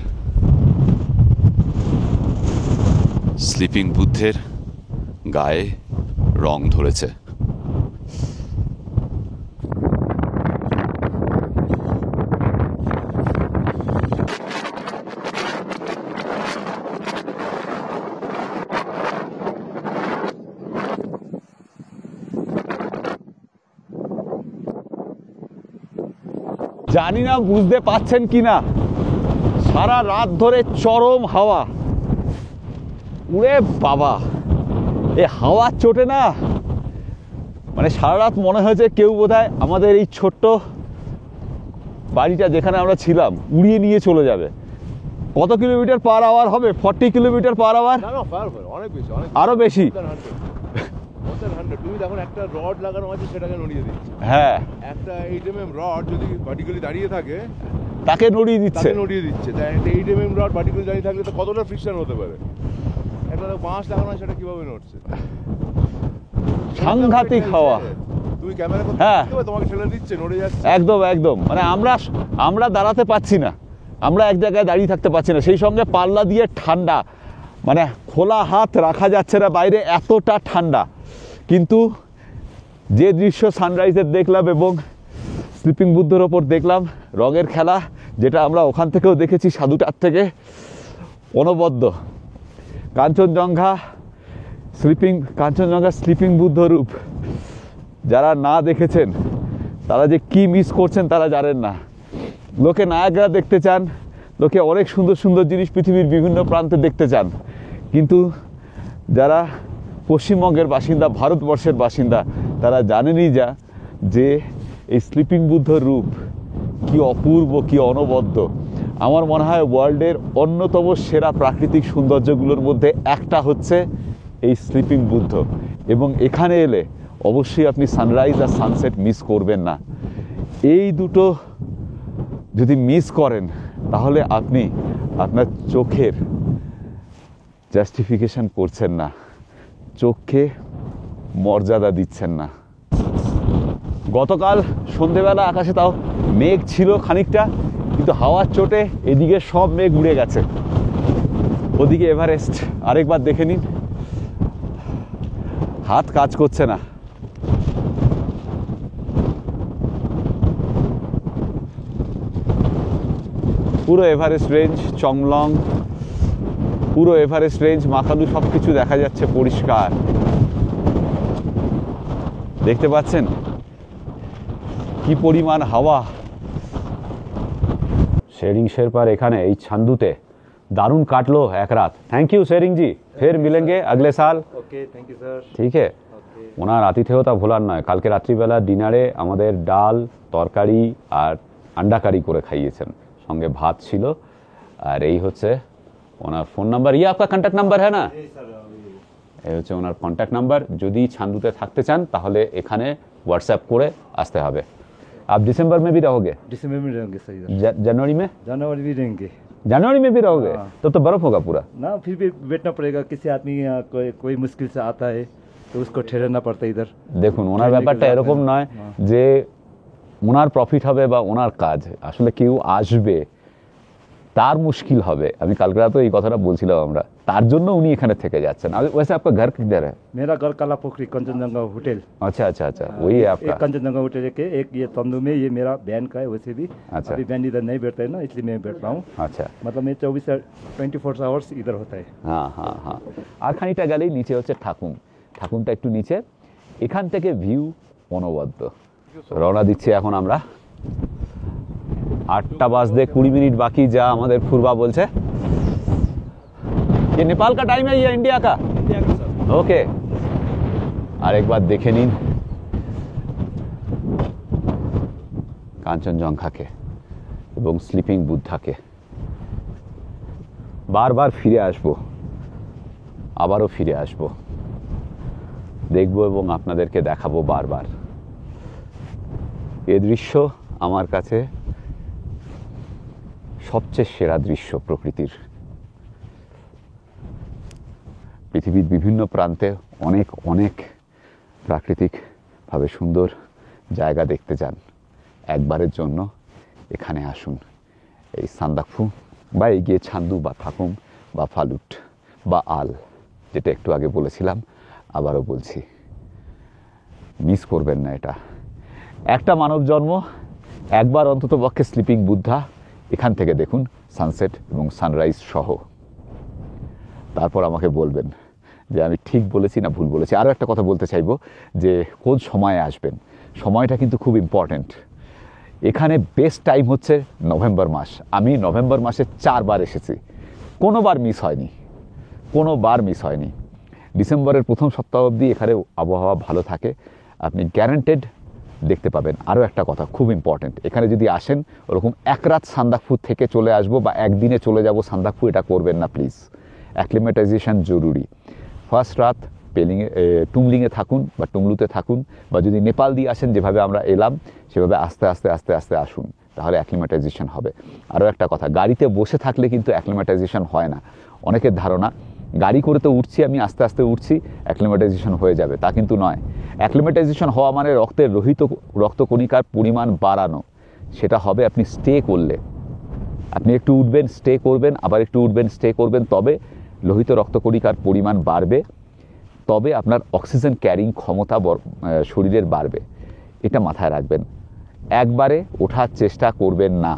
স্লিপিং বুদ্ধের গায়ে রং ধরেছে। জানি না বুঝতে পাচ্ছেন কিনা, সারা রাত ধরে চরম হাওয়া। উড়ে বাবা, এ হাওয়ার চোটে না মানে সারা রাত মনে হয়েছে কেউ বোধহয় আমাদের এই ছোট্ট বাড়িটা যেখানে আমরা ছিলাম উড়িয়ে নিয়ে চলে যাবে। কত কিলোমিটার পার আওয়ার হবে? 40 কিলোমিটার পার আওয়ার, অনেক বেশি, আরো বেশি। তুমি দেখুন একটা রড লাগানো আছে, সেটাকে নড়িয়ে দিচ্ছে। হ্যাঁ, একটা 8 mm রড যদি ভার্টিক্যালি দাঁড়িয়ে থাকে তাকে নড়িয়ে দিচ্ছে। তাই একটা 8 mm রড ভার্টিক্যালি দাঁড়িয়ে থাকলে তো কতটা ফ্রিকশন হতে পারে। একটা বাঁশ লাগানো আছে, সেটা কিভাবে নড়ছে? সাংঘাতিক হাওয়া। তুমি ক্যামেরা করতে তোমাকে ঠেলে দিচ্ছে, নড়ে যাচ্ছে। একদম একদম, মানে আমরা দাঁড়াতে পারছি না, আমরা এক জায়গায় দাঁড়িয়ে থাকতে পারছি না। সেই সঙ্গে পাল্লা দিয়ে ঠান্ডা, মানে খোলা হাত রাখা যাচ্ছে না বাইরে, এতটা ঠান্ডা। কিন্তু যে দৃশ্য সানরাইজের দেখলাম এবং স্লিপিং বুদ্ধের ওপর দেখলাম, রঙের খেলা, যেটা আমরা ওখান থেকেও দেখেছি সাধুটার থেকে, অনবদ্য। কাঞ্চনজঙ্ঘা স্লিপিং বুদ্ধ রূপ যারা না দেখেছেন তারা যে কি মিস করছেন তারা জানেন না। লোকে নায়াগ্রা দেখতে চান, লোকে অনেক সুন্দর সুন্দর জিনিস পৃথিবীর বিভিন্ন প্রান্তে দেখতে চান, কিন্তু যারা পশ্চিমবঙ্গের বাসিন্দা, ভারতবর্ষের বাসিন্দা, তারা জানেনই যে এই স্লিপিং বুদ্ধর রূপ কি অপূর্ব, কি অনবদ্য। আমার মনে হয় ওয়ার্ল্ডের অন্যতম সেরা প্রাকৃতিক সৌন্দর্যগুলোর মধ্যে একটা হচ্ছে এই স্লিপিং বুদ্ধ। এবং এখানে এলে অবশ্যই আপনি সানরাইজ আর সানসেট মিস করবেন না। এই দুটো যদি মিস করেন তাহলে আপনি আপনার চোখের জাস্টিফিকেশন করছেন না, চোখকে মর্যাদা দিচ্ছেন না। গতকাল সন্ধেবেলা আকাশে তাও মেঘ ছিল খানিকটা, কিন্তু হাওয়ার চোটে এদিকে সব মেঘ উড়ে গেছে। ওদিকে এভারেস্ট আরেকবার দেখে নিন, হাত কাজ করছে না। পুরো এভারেস্ট রেঞ্জ, চংলং, পুরো এভারেস্ট রেঞ্জ, মাকালু, সব কিছু দেখা যাচ্ছে পরিষ্কার। দেখতে পাচ্ছেন কি পরিমাণ হাওয়া। শেরিং শেরপার এখানে এই ছান্দুতে দারুণ কাটলো এক রাত। থ্যাংক ইউ শেরিং জি, ফের মিলেंगे अगले साल। ওকে, থ্যাংক ইউ স্যার। ঠিক আছে, ওনার আতিথেয়তা ভোলার নয়। কালকে রাত্রিবেলা ডিনারে আমাদের ডাল, তরকারি আর আন্ডা কারি করে খাইয়েছেন, সঙ্গে ভাত ছিল। আর এই হচ্ছে ওনার ফোন নাম্বার। ইয়ে আপনার কন্ট্যাক্ট নাম্বার হ্যাঁ না? এই হচ্ছে ওনার কন্ট্যাক্ট নাম্বার। যদি ছান্দুতে থাকতে চান তাহলে এখানে হোয়াটসঅ্যাপ করে আসতে হবে। आप दिसंबर में भी रहोगे? दिसंबर में रहेंगे सर। जनवरी में? जनवरी भी रहेंगे। जनवरी में भी रहोगे? तब तो बर्फ होगा पूरा ना, फिर भी बैठना पड़ेगा। किसी आदमी कोई मुश्किल से आता है तो उसको ठहरना पड़ता है इधर। দেখুন, ওনার ব্যাপারটা এরকম নয় যে ওনার প্রফিট হবে বা ওনার কাজ, আসলে কেউ আসবে তার মুশকিল হবে। আমি কালকে রাতে এই কথাটা বলছিলাম আমরা, তার জন্য উনি এখানে থেকে যাচ্ছেন। वैसे आपका घर किधर है? मेरा घर काला पोखरी कंचनजंगा होटल। अच्छा अच्छा अच्छा, वही है आपका? एक कंचनजंगा होटल के एक ये तंदू में, ये मेरा बहन का है। वैसे भी अच्छा, अभी बहन इधर नहीं बैठता है ना, इसलिए मैं बैठ रहा हूँ। अच्छा, मतलब मैं 24 आवर्स इधर होता है। हाँ हाँ हाँ। আর খানিকটা গেলেই নিচে হচ্ছে ঠাকুম। ঠাকুমটা একটু নিচে, এখান থেকে ভিউ অনবদ্য। রওনা দিচ্ছি এখন আমরা। 8টা বাজতে 20 মিনিট বাকি, যা আমাদের পূর্বা বলছে। ये नेपाल का टाइम है या इंडिया का? इंडिया का सर। ओके, আরেকবার দেখে নিন কাঞ্চনজঙ্ঘাকে এবং স্লিপিং বুদ্ধাকে। বারবার ফিরে আসবো, আবারও ফিরে আসবো। দেখব এবং আপনাদেরকে দেখাবো বারবার। এ দৃশ্য আমার কাছে সবচেয়ে সেরা দৃশ্য প্রকৃতির। পৃথিবীর বিভিন্ন প্রান্তে অনেক অনেক প্রাকৃতিকভাবে সুন্দর জায়গা দেখতে যান, একবারের জন্য এখানে আসুন। এই সান্দাকফু বা এগিয়ে ছান্দু বা থাকুম বা ফালুট বা আল, যেটা একটু আগে বলেছিলাম, আবারও বলছি, মিস করবেন না। এটা একটা মানব জন্ম, একবার অন্তত পক্ষে স্লিপিং বুদ্ধা এখান থেকে দেখুন সানসেট এবং সানরাইজ সহ। তারপর আমাকে বলবেন যে আমি ঠিক বলেছি না ভুল বলেছি। আরও একটা কথা বলতে চাইবো যে কোন সময়ে আসবেন, সময়টা কিন্তু খুব ইম্পর্ট্যান্ট। এখানে বেস্ট টাইম হচ্ছে নভেম্বর মাস। আমি নভেম্বর মাসে 4 বার এসেছি, কোনোবার মিস হয়নি, কোনোবার মিস হয়নি। ডিসেম্বরের প্রথম সপ্তাহ অবধি এখানে আবহাওয়া ভালো থাকে, আপনি গ্যারান্টেড দেখতে পাবেন। আরও একটা কথা খুব ইম্পর্ট্যান্ট, এখানে যদি আসেন ওরকম এক রাত সান্দাকফু থেকে চলে আসবো বা একদিনে চলে যাব সান্দাকফু, এটা করবেন না প্লিজ। অ্যাক্লিমেটাইজেশন জরুরি। ফার্স্ট রাত টুমলিংয়ে থাকুন বা টুমলুতে থাকুন, বা যদি নেপাল দিয়ে আসেন যেভাবে আমরা এলাম সেভাবে আস্তে আস্তে আস্তে আস্তে আসুন, তাহলে অ্যাক্লিমেটাইজেশন হবে। আরও একটা কথা, গাড়িতে বসে থাকলে কিন্তু অ্যাক্লিমেটাইজেশন হয় না। অনেকের ধারণা গাড়ি করে তো উঠছি আমি, আস্তে আস্তে উঠছি, অ্যাক্লিমেটাইজেশন হয়ে যাবে, তা কিন্তু নয়। অ্যাক্লিমেটাইজেশন হওয়া মানে রক্তের রক্তকণিকার পরিমাণ বাড়ানো। সেটা হবে আপনি স্টে করলে। আপনি একটু উঠবেন, স্টে করবেন, আবার একটু উঠবেন, স্টে করবেন, তবে লোহিত রক্তকণিকার পরিমাণ বাড়বে, তবে আপনার অক্সিজেন ক্যারিং ক্ষমতা শরীরের বাড়বে। এটা মাথায় রাখবেন। একবারে ওঠার চেষ্টা করবেন না।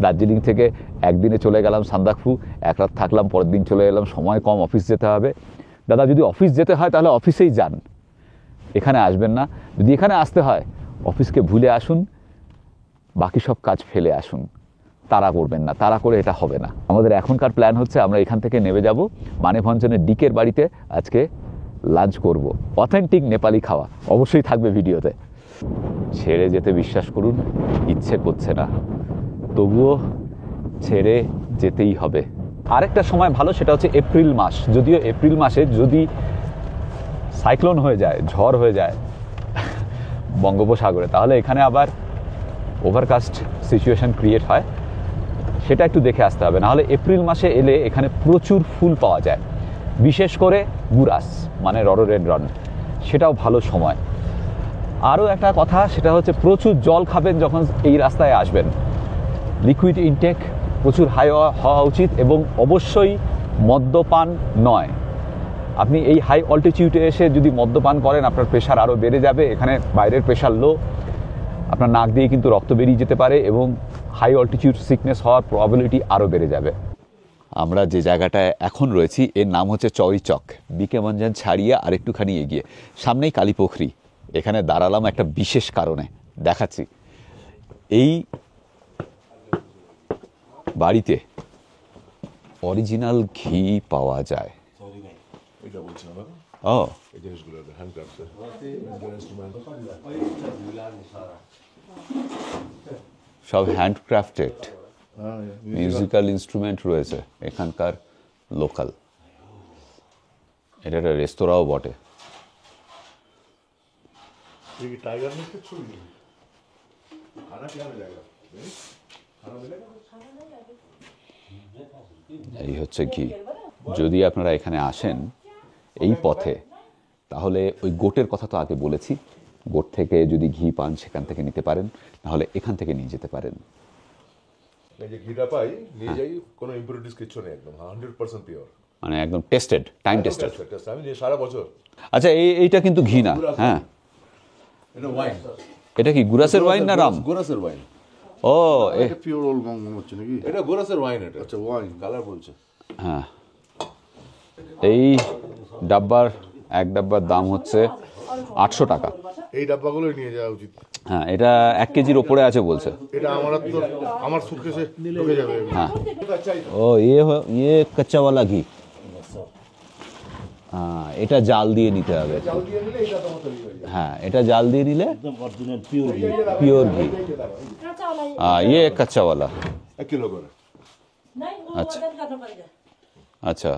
দার্জিলিং থেকে একদিনে চলে গেলাম সান্দাকফু, এক রাত থাকলাম, পরের দিন চলে এলাম, সময় কম, অফিস যেতে হবে। দাদা যদি অফিস যেতে হয় তাহলে অফিসেই যান, এখানে আসবেন না। যদি এখানে আসতে হয় অফিসকে ভুলে আসুন, বাকি সব কাজ ফেলে আসুন, তাড়া করবেন না, তাড়া করে এটা হবে না। আমাদের এখনকার প্ল্যান হচ্ছে আমরা এখান থেকে নেমে যাব মানেভঞ্জনের ডিকের বাড়িতে, আজকে লাঞ্চ করব। অথেন্টিক নেপালি খাওয়া অবশ্যই থাকবে ভিডিওতে। ছেড়ে যেতে বিশ্বাস করুন ইচ্ছে করছে না, তবুও ছেড়ে যেতেই হবে। আরেকটা সময় ভালো, সেটা হচ্ছে এপ্রিল মাস। যদিও এপ্রিল মাসে যদি সাইক্লোন হয়ে যায়, ঝড় হয়ে যায় বঙ্গোপসাগরে, তাহলে এখানে আবার ওভারকাস্ট সিচুয়েশন ক্রিয়েট হয়, সেটা একটু দেখে আসতে হবে। নাহলে এপ্রিল মাসে এলে এখানে প্রচুর ফুল পাওয়া যায়, বিশেষ করে গুরাস মানে রডোডেনড্রন, সেটাও ভালো সময়। আরও একটা কথা, সেটা হচ্ছে প্রচুর জল খাবেন যখন এই রাস্তায় আসবেন। লিকুইড ইনটেক প্রচুর হাই হওয়া উচিত, এবং অবশ্যই মদ্যপান নয়। আপনি এই হাই অল্টিটিউডে এসে যদি মদ্যপান করেন আপনার প্রেশার আরও বেড়ে যাবে। এখানে বাইরের প্রেশার লো, আপনার নাক দিয়ে কিন্তু রক্ত বেরিয়ে যেতে পারে, এবং হাই অল্টিটিউড সিকনেস হওয়ার প্রবাবিলিটি আরও বেড়ে যাবে। আমরা যে জায়গাটায় এখন রয়েছি এর নাম হচ্ছে চৌরিচক। বিকে মঞ্জান ছাড়িয়ে আরেকটুখানি এগিয়ে সামনেই কালীপোখরি। এখানে দাঁড়ালাম একটা বিশেষ কারণে, দেখাচ্ছি। এই বাড়িতে অরিজিনাল ঘি পাওয়া যায়। ও সব হ্যান্ডক্রাফটেড মিউজিক্যাল ইনস্ট্রুমেন্ট রয়েছে এখানকার লোকাল। এটা একটা রেস্তোরাঁও বটে। এই হচ্ছে ঘি। যদি আপনারা এখানে আসেন এই পথে, তাহলে ওই গোটের কথা তো আগে বলেছি, গোট থেকে যদি ঘি পান সেখান থেকে নিতে পারেন, নাহলে এখান থেকে নিয়ে যেতে পারেন। এই যে ঘিটা পাই নিয়ে যাই, কোনো ইম্পিউরিটিস কিছু নেই, একদম 100% পিওর, মানে একদম টেস্টেড, টাইম টেস্টেড। আমি যে সারা বছর। আচ্ছা, এইটা কিন্তু ঘি না। হ্যাঁ, এটা ওয়াইন। এটা কি গুরাসের ওয়াইন না রাম? গুরাসের ওয়াইন। ও, এটা পিওর ওল্ড মনে হচ্ছে নাকি? এটা গুরাসের ওয়াইন। এটা আচ্ছা, ওয়াইন কালার বলছে। হ্যাঁ, এই ডাব্বার এক ডাব্বার দাম হচ্ছে 800 টাকা। এই ডাব্বাগুলোই নিয়ে যাওয়া উচিত। হ্যাঁ, এটা 1 কেজির ওপরে আছে বলছে। এটা আমার সুটকেসে ঢুকে যাবে। হ্যাঁ, ও ये कच्चा वाला घी। হ্যাঁ, এটা জাল দিয়ে নিতে হবে। হ্যাঁ, এটা জাল দিয়ে নিলে পিওর ঘি। ये कच्चा वाला 1 কিলো করে। আচ্ছা আচ্ছা।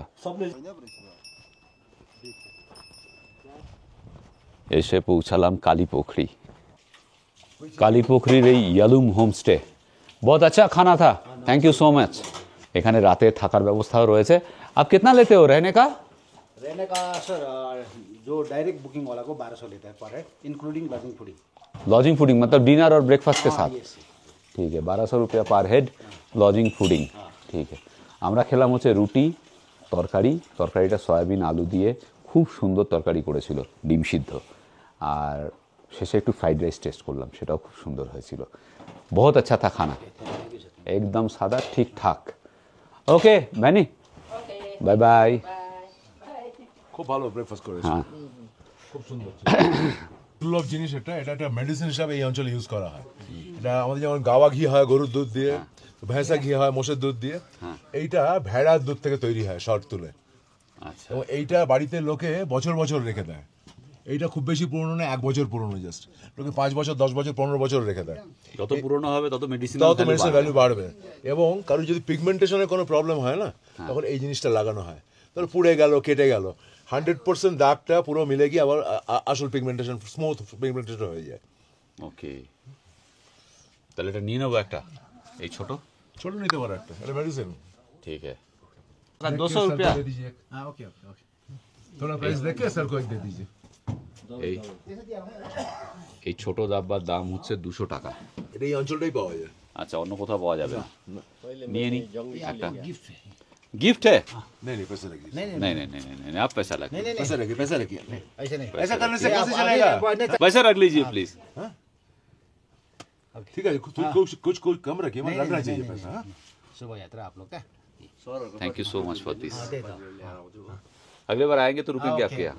এসে পৌঁছালাম কালীপোখরি। কালীপোখরির এই ইয়ালুম হোমস্টে বহুত আচ্ছা খানা থা, থ্যাংক ইউ সো মাচ। এখানে রাতে থাকার ব্যবস্থাও রয়েছে। आप कितना लेते हो रहने का? रहने का सर जो डायरेक्ट बुकिंग वाला को 1200 लेता है पर head including lodging fooding. Lodging fooding मतलब डिनर और ब्रेकफास्ट के साथ? ठीक है, 1200 रुपया पर हेड, लॉजिंग फूडिंग। ठीक है, আমরা খেলাম হচ্ছে রুটি তরকারি, তরকারিটা সয়াবিন আলু দিয়ে খুব সুন্দর তরকারি করেছিল, ডিম সিদ্ধ, আর শেষে একটু ফ্রাইড রাইস টেস্ট করলাম, সেটাও খুব সুন্দর হয়েছিল। বহুত আচ্ছা থা খানা, একদম সাদা ঠিকঠাক। ওকে ম্যানি, বাই বাই। খুব ভালো ব্রেকফাস্ট করেছে, খুব সুন্দর। দুর্লভ জিনিস এটা, এটা একটা মেডিসিন হিসাবে এই অঞ্চলে ইউজ করা হয়। এটা আমাদের যেমন গাওয়া ঘি হয় গরুর দুধ দিয়ে, ভেঁসা ঘি হয় মোষের দুধ দিয়ে, এইটা ভেড়ার দুধ থেকে তৈরি হয় শর্ট তুলে। এবং এইটা বাড়িতে লোকে বছর বছর রেখে দেয়। এইটা খুব বেশি পুরনো না, 1 বছর পুরনো, জাস্ট লোকে 5 বছর 10 বছর 15 বছর রেখে দেয়। যত পুরনো হবে তত মেডিসিন ভ্যালু বাড়বে। এবং কারোর যদি পিগমেন্টেশনের কোনো প্রবলেম হয় না, তখন এই জিনিসটা লাগানো হয়। তাহলে পুড়ে গেল কেটে গেল 100% দাগটা পুরো মিলে গিয়ে আবার আসল পিগমেন্টেশন, স্মুথ পিগমেন্টেশন হয়ে যায়। ওকে, তাহলে এটা নিয়ে নেবো একটা, এই ছোট ছোট নিতে পারো একটা, এটা মেডিসিন। ठीक है, 200 रुपया। हाँ ओके ओके ओके, थोड़ा प्राइस देके सर को एक दे दीजिए। এই ছোট ডাব্বার দাম হচ্ছে 200 টাকা। এটা এই অঞ্চলটাই পাওয়া যায়, আচ্ছা অন্য কোথাও পাওয়া যাবে না। নিয়ে নি একটা गिफ्ट है। नहीं नहीं पैसे लगे, नहीं नहीं नहीं नहीं नहीं आप पैसा लगे, पैसे लगे, पैसे लगे, ऐसे नहीं, ऐसा करने से कैसे चलेगा? पैसा रख लीजिए प्लीज। ठीक है, कुछ कुछ कम रखिए, मतलब लगना चाहिए पैसा। शुभ यात्रा आप लोग का। Thank you so much for this. अगले बार आएंगे तो रुकेंगे आपके यहाँ।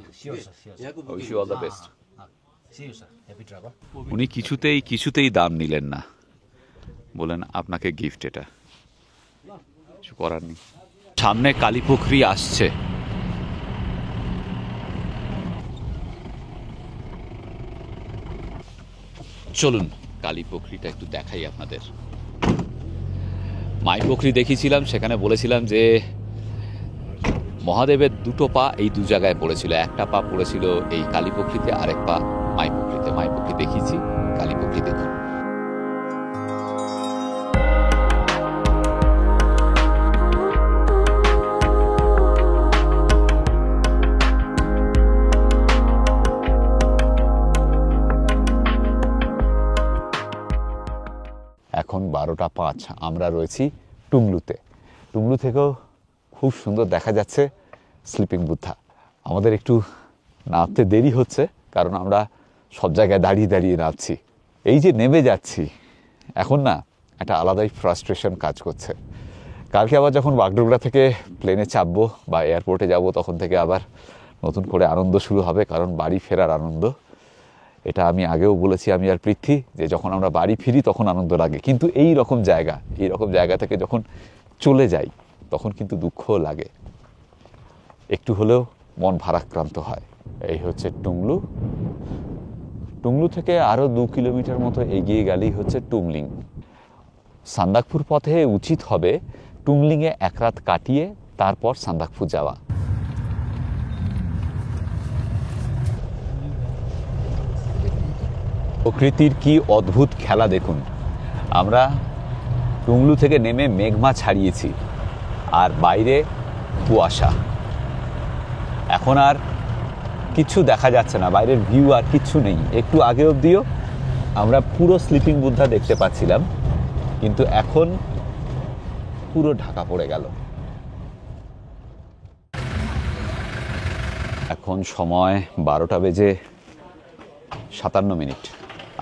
Wish you all the best. See you sir, happy travel. উনি কিছুতেই দাম নিলেন না, বলেন আপনাকে গিফট, এটা কিছু করার নেই। সামনে কালীপোখরি আসছে, চলুন কালীপোখরিটা একটু দেখাই আপনাদের। মাইপোখরি দেখিয়েছিলাম, সেখানে বলেছিলাম যে মহাদেবের দুটো পা এই দু জায়গায় পড়েছিল, একটা পা পড়েছিল এই কালীপোখরিতে, আরেক পা মাইপোখরিতে। মাইপোখরি দেখিয়েছি, কালীপোখরি দেখুন। এখন 12টা 5, আমরা রয়েছি টুংলুতে। টুংলু থেকেও খুব সুন্দর দেখা যাচ্ছে স্লিপিং বুদ্ধা। আমাদের একটু নামতে দেরি হচ্ছে, কারণ আমরা সব জায়গায় দাঁড়িয়ে দাঁড়িয়ে নামছি। এই যে নেমে যাচ্ছি, এখন না একটা আলাদাই ফ্রাস্ট্রেশন কাজ করছে। কালকে আবার যখন বাগডোগরা থেকে প্লেনে চাপবো বা এয়ারপোর্টে যাব, তখন থেকে আবার নতুন করে আনন্দ শুরু হবে, কারণ বাড়ি ফেরার আনন্দ। এটা আমি আগেও বলেছি, আমি আর পৃথ্বী, যে যখন আমরা বাড়ি ফিরি তখন আনন্দ লাগে, কিন্তু এই রকম জায়গা থেকে যখন চলে যাই তখন কিন্তু দুঃখও লাগে, একটু হলেও মন ভারাক্রান্ত হয়। এই হচ্ছে টুংলু। টুংলু থেকে আরও 2 কিলোমিটার মতো এগিয়ে গেলেই হচ্ছে টুমলিং। সান্দাকফুর পথে উচিত হবে টুমলিংয়ে 1 রাত কাটিয়ে তারপর সান্দাকফু যাওয়া। প্রকৃতির কি অদ্ভুত খেলা দেখুন। আমরা টুংলু থেকে নেমে মেঘমা ছাড়িয়েছি, আর বাইরে কুয়াশা। এখন আর কিছু দেখা যাচ্ছে না, বাইরের ভিউ আর কিচ্ছু নেই। একটু আগে অবধিও আমরা পুরো স্লিপিং বুদ্ধা দেখতে পাচ্ছিলাম, কিন্তু এখন পুরো ঢাকা পড়ে গেল। এখন সময় 12টা বেজে 57 মিনিট।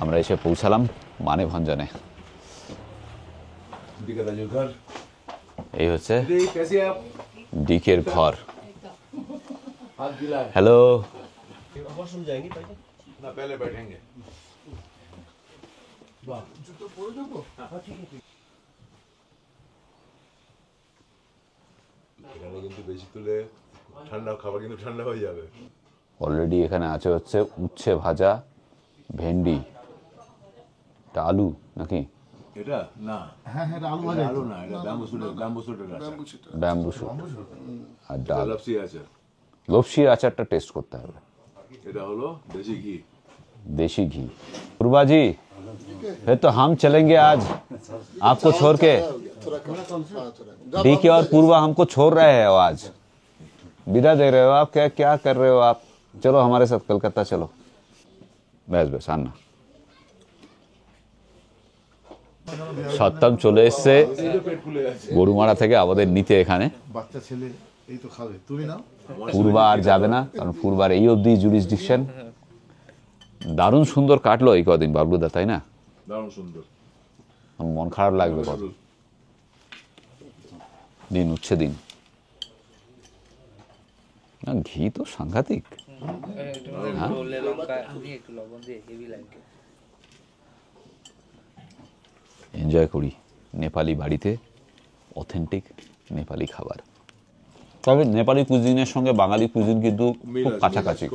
আমরা এসে পৌঁছালাম মানেভঞ্জনে। এই হচ্ছে ডিকের ঘর। হ্যালো, কিন্তু বেশি তুলে ঠান্ডা খাবার কিন্তু ঠান্ডা হয়ে যাবে। অলরেডি এখানে আছে হচ্ছে উচ্ছে ভাজা, ভেন্ডি, এটা আলু নাকি? এটা না, হ্যাঁ হ্যাঁ আলু ভাজা, আলু না, এটা ব্যাম্বু শুট আর ডাল। লপসি আছে, লপসির আচারটা টেস্ট করতে হবে। এটা হলো দেশি ঘি। देसी घी। पूर्वा जी फिर तो हम चलेंगे आज आपको छोड़ के। डीके और पूर्वा हमको छोड़ रहे हैं आज, विदा दे रहे हो आप, क्या क्या कर रहे हो आप? चलो हमारे साथ कलकत्ता चलो। बस बस आना। সত্যম চলে এসছে গরুমারা থেকে আমাদের নিতে এখানে। বাচ্চা ছেলে এই তো খাবে, তুমি নাও। পূর্বা আর যাবে না, কারণ পূর্বার এই অবধি জুরিসডিকশন। দারুণ সুন্দর কাটলো এই কদিন বাবলুদা, তাই না? দারুণ সুন্দর। মন খারাপ লাগবে কত দিন উচ্ছে দিন না, ঘি তো সাংঘাতিক। এনজয় করি নেপালি বাড়িতে অথেন্টিক নেপালি খাবার। তবে নেপালি কুজিনের সঙ্গে বাঙালি কুজিন কিন্তু খুব কাছাকাছি।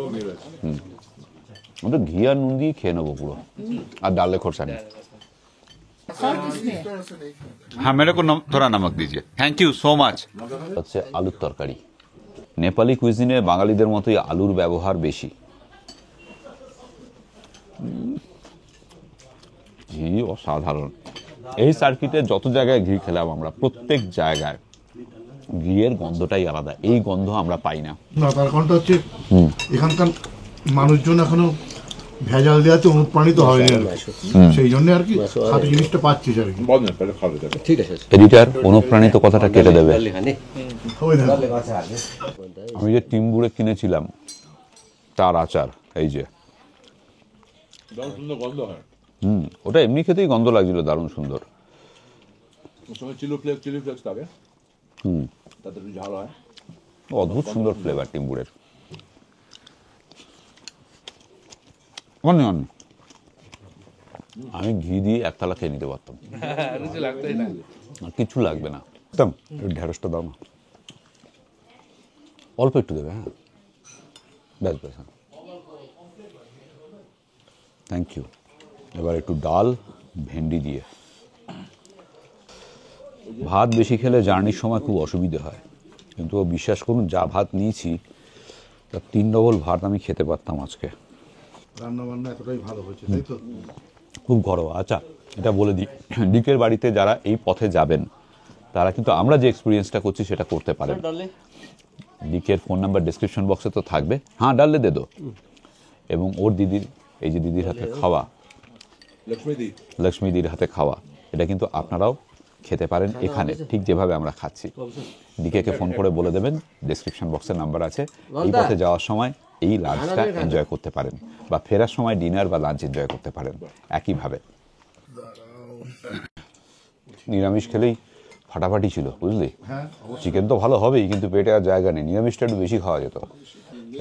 ওটা ঘি আর নুন দিয়ে খেয়ে নেবো পুরো, আর ডালে খোরসা নেই। হ্যাঁ মেরে কো থোড়া নমক দিজিয়ে, থ্যাংক ইউ সো মাচ। হচ্ছে আলুর তরকারি। নেপালি কুইজিনে বাঙালিদের মতোই আলুর ব্যবহার বেশি। ঘি অসাধারণ। এই সার্কিটে যত জায়গায় ঘি খেলাম আমরা, প্রত্যেক জায়গায় ঘিয়ের গন্ধটাই আলাদা। এই গন্ধ আমরা পাই না। না, তার কারণটা হচ্ছে এখানকার মানুষজন এখনো ভেজাল দেওয়াতে অনুপ্রাণিত হয়নি, সেই জন্য আর কি খাঁটি জিনিসটা পাচ্ছি আর কি। ঠিক আছে, এডিটার অনুপ্রাণিত কথাটা কেটে দেবে। আমি যে টিম্বুরে কিনেছিলাম তার আচার, এই যে গন্ধ হয়। ওটা এমনি খেতেই গন্ধ লাগছিল, দারুণ সুন্দর। চিলি ফ্লেক্স থাকে, তাতে একটু ঝাল হয়। অদ্ভুত সুন্দর ফ্লেভার টিম্বুরের। আমি ঘি দিয়ে একতলা খেয়ে নিতে পারতাম, কিছু লাগবে না। ঢেঁড়সটা দাও না, অল্প একটু দেবে। হ্যাঁ ব্যাস ব্যাস, হ্যাঁ থ্যাংক ইউ। এবার একটু ডাল ভেন্ডি দিয়ে। ভাত বেশি খেলে জার্নির সময় খুব অসুবিধে হয়, কিন্তু বিশ্বাস করুন যা ভাত নিয়েছি তার 3 ডবল ভাত আমি খেতে পারতাম আজকে। রান্না বান্না এতটাই ভালো হয়েছে, তাই তো? খুব ঘরোয়া। আচ্ছা এটা বলে দিই, ডিকের বাড়িতে যারা এই পথে যাবেন তারা কিন্তু আমরা যে এক্সপিরিয়েন্সটা করছি সেটা করতে পারেন। ডিকের ফোন নাম্বার ডিসক্রিপশন বক্সে তো থাকবে। হ্যাঁ ডাললে দে দো। এবং ওর দিদির, এই যে দিদির হাতে খাওয়া, লক্ষ্মীদির হাতে খাওয়া, এটা কিন্তু আপনারাও খেতে পারেন এখানে, ঠিক যেভাবে আমরা খাচ্ছি। ডিকেকে ফোন করে বলে দেবেন, ডেসক্রিপশন বক্সের নাম্বার আছে। এই পথে যাওয়ার সময় এই লাঞ্চটা এনজয় করতে পারেন, বা ফেরার সময় ডিনার বা লাঞ্চ এনজয় করতে পারেন একইভাবে। নিরামিষ খেলেই ফাটাফাটি ছিল, বুঝলি? চিকেন তো ভালো হবেই, কিন্তু পেটে আর জায়গা নেই। নিরামিষটা একটু বেশি খাওয়া যেত,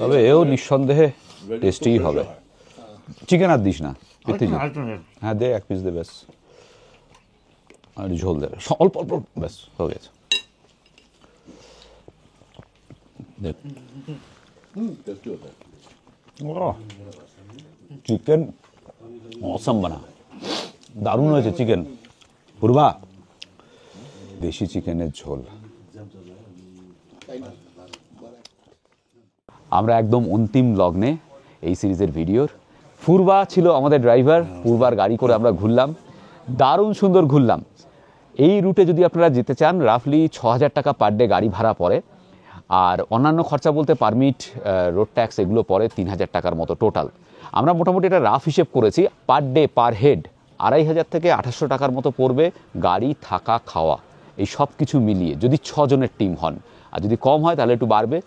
তবে এও নিঃসন্দেহে টেস্টিই হবে। চিকেন আর দিস না, হ্যাঁ দে 1 পিস দে ব্যাস, আর ঝোল দে অল্প অল্প, ব্যাস হয়ে গেছে। দেখ চিকেন অসম বানা, দারুণ হয়েছে চিকেন। পূর্বা দেশি চিকেনের ঝোল। আমরা একদম অন্তিম লগ্নে এই সিরিজের ভিডিওর। পূর্বা ছিল আমাদের ড্রাইভার, পূর্বার গাড়ি করে আমরা ঘুরলাম, দারুণ সুন্দর ঘুরলাম। এই রুটে যদি আপনারা যেতে চান রাফলি 6000 টাকা পার ডে গাড়ি ভাড়া পড়ে, আর অন্যান্য খরচা বলতে পারমিট, রোড ট্যাক্স এগুলো পড়ে 3000 টাকার মতো টোটাল। আমরা মোটামুটি এটা রাফ হিসেব করেছি, পার ডে পার হেড 2500 থেকে 2800 টাকার মতো পড়বে গাড়ি, থাকা, খাওয়া, এই সব কিছু মিলিয়ে, যদি 6 জনের টিম হন। আর যদি কম হয় তাহলে একটু বাড়বে।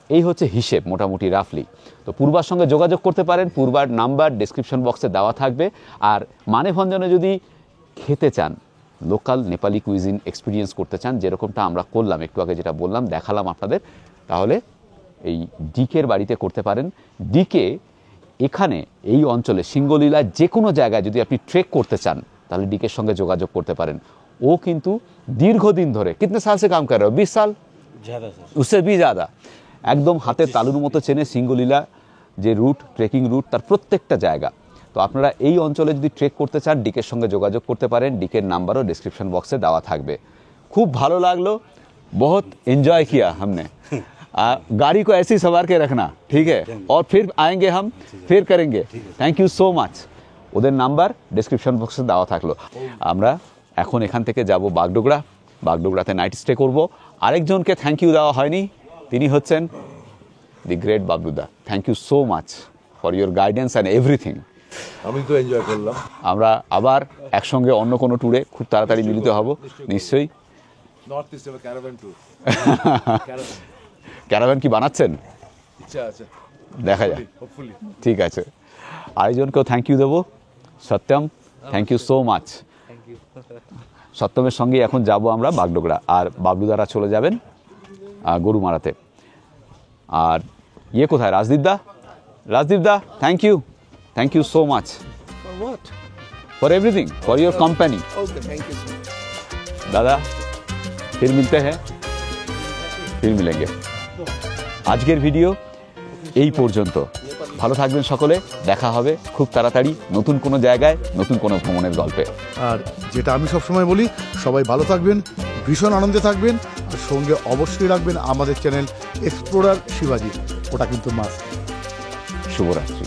এই হচ্ছে হিসেব মোটামুটি রাফলি। তো পূর্বার সঙ্গে যোগাযোগ করতে পারেন, পূর্বার নাম্বার ডেসক্রিপশন বক্সে দেওয়া থাকবে। আর মানেভঞ্জনে যদি খেতে চান, লোকাল নেপালি কুইজিন এক্সপিরিয়েন্স করতে চান, যেরকমটা আমরা করলাম একটু আগে, যেটা বললাম দেখালাম আপনাদের, তাহলে এই ডিকের বাড়িতে করতে পারেন। ডিকে এখানে এই অঞ্চলে সিঙ্গলীলায় যে কোনো জায়গায় যদি আপনি ট্রেক করতে চান তাহলে ডিকের সঙ্গে যোগাযোগ করতে পারেন। ও কিন্তু দীর্ঘদিন ধরে, কিতনে সাল সে কাম কর রহে হো? 20 সাল, উসসে ভি জ্যাদা, একদম হাতে তালুর মতো চেনে সিঙ্গলীলা যে রুট, ট্রেকিং রুট, তার প্রত্যেকটা জায়গা। তো আপনারা এই অঞ্চলে যদি ট্রেক করতে চান ডিকের সঙ্গে যোগাযোগ করতে পারেন। ডিকের নাম্বারও ডিসক্রিপশন বক্সে দেওয়া থাকবে। খুব ভালো লাগলো, বহুত এনজয় কিয়া हमने। गाड़ी को ऐसे ही सवार के रखना, ठीक है? और फिर आएंगे हम, फिर करेंगे। Thank you so much. ওদের নাম্বার ডেসক্রিপশন বক্সে দেওয়া থাকলো। আমরা এখন এখান থেকে যাব বাগডোগরা, বাগডোগরাতে নাইট স্টে করব। আরেকজনকে থ্যাংক ইউ দেওয়া হয়নি, তিনি হচ্ছেন দি গ্রেট বাবলুদা। Thank you so much for your guidance and everything. আমি তো এনজয় করলাম। আমরা আবার একসঙ্গে অন্য কোনো ট্যুরে খুব তাড়াতাড়ি মিলিত হব নিশ্চয়ই। North east caravan tour. Caravan কি বানাচ্ছেন? ইচ্ছা আছে, দেখা যায়। হোপফুলি। ঠিক আছে, আরেকজনকেও থ্যাংক ইউ দেবো, Satyam. Thank you so much. সত্যমের সঙ্গে এখন যাব আমরা বাগডোগরা, আর বাবলুদারা চলে যাবেন গরুমারাতে। আর ইয়ে কোথায় রাজদীপদা? রাজদীপদা, thank you so much for everything, for your company. দাদা फिर मिलते हैं, फिर मिलेंगे। আজকের ভিডিও এই পর্যন্ত। ভালো থাকবেন সকলে, দেখা হবে খুব তাড়াতাড়ি নতুন কোনো জায়গায়, নতুন কোনো ভ্রমণের গল্পে। আর যেটা আমি সবসময় বলি, সবাই ভালো থাকবেন, ভীষণ আনন্দে থাকবেন, আর সঙ্গে অবশ্যই রাখবেন আমাদের চ্যানেল এক্সপ্লোরার শিবাজি, ওটা কিন্তু মাস্ট। শুভরাত্রি।